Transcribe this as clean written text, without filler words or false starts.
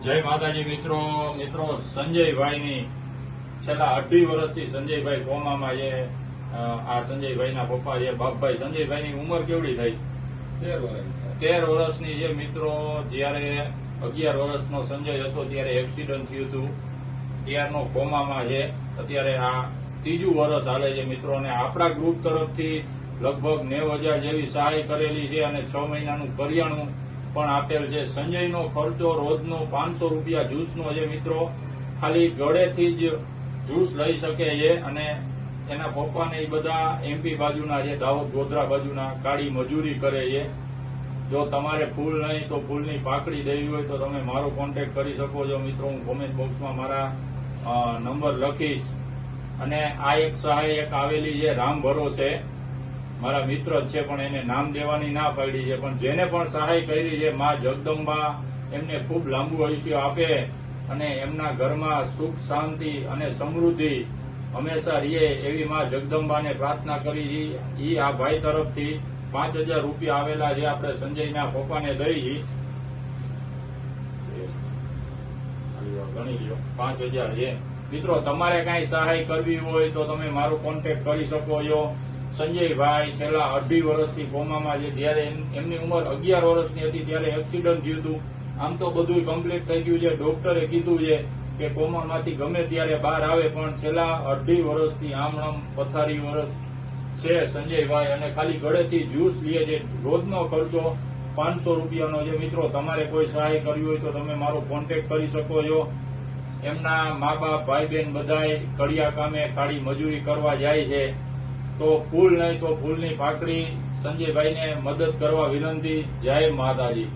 જય માતાજી મિત્રો. સંજયભાઈની છેલ્લા 2.5 વર્ષથી સંજયભાઈ કોમામાં છે. આ સંજયભાઈના પપ્પા છે બાપભાઈ. સંજયભાઈની ઉંમર કેવડી થઈ? 13 વર્ષની છે મિત્રો. જયારે 11 વર્ષનો સંજય હતો ત્યારે એક્સિડન્ટ થયું હતું, ત્યારનો કોમામાં છે. અત્યારે આ 3જું વર્ષ હાલે છે મિત્રો. અને આપણા ગ્રુપ તરફથી લગભગ 90,000 જેવી સહાય કરેલી છે અને 6 મહિનાનું કરિયાણું પણ આપેલ છે. સંજયનો ખર્ચો રોજનો 500 રૂપિયા જ્યુસનો છે મિત્રો. ખાલી ગળેથી જ જ્યુસ લઈ શકે છે. અને એના પપ્પાને એ બધા એમપી બાજુના છે, દાહોદ ગોધરા બાજુના. કાળી મજૂરી કરે છે. જો તમારે ફૂલ નહીં તો ફૂલની પાકડી દેવી હોય તો તમે મારો કોન્ટેક્ટ કરી શકો છો મિત્રો. હું કોમેન્ટ બોક્સમાં મારા નંબર લખીશ. અને આ એક સહાય એક આવેલી છે રામ ભરોસે, મારા મિત્ર જ છે પણ એને નામ દેવાની ના પાડી છે. પણ જેને પણ સહાય કરી છે, માં જગદંબા એમને ખૂબ લાંબુ આયુષ્ય આપે અને એમના ઘરમાં સુખ શાંતિ અને સમૃદ્ધિ હંમેશા રહે એવી માં જગદંબાને પ્રાર્થના કરી. ઈ આ ભાઈ તરફથી 5,000 રૂપિયા આવેલા છે. આપણે સંજયના પપ્પાને દઈ ગણી લ્યો 5,000 છે મિત્રો. તમારે કઈ સહાય કરવી હોય તો તમે મારો કોન્ટેક્ટ કરી શકો છો. સંજયભાઈ છેલ્લા 2.5 વર્ષથી કોમામાં છે. જયારે એમની ઉંમર 11 વર્ષની હતી ત્યારે એક્સિડન્ટ થયું હતું. આમ તો બધું કમ્પ્લીટ થઈ ગયું છે. ડોક્ટરે કીધું છે કે કોમામાંથી ગમે ત્યારે બહાર આવે, પણ છેલ્લા 2.5 વર્ષથી આમણમ પથારી વર્ષ છે સંજયભાઈ. અને ખાલી ગળેથી જ્યુસ લે છે. રોજનો ખર્ચો 500 રૂપિયાનો છે મિત્રો. તમારે કોઈ સહાય કરવી હોય તો તમે મારો કોન્ટેક્ટ કરી શકો છો. એમના મા બાપ ભાઈ બહેન બધાય કડિયા કામે કાળી મજૂરી કરવા જાય છે. તો ફૂલ નહીં તો ફૂલની પાકડી સંજયભાઈને મદદ કરવા વિનંતી. જય માતાજી.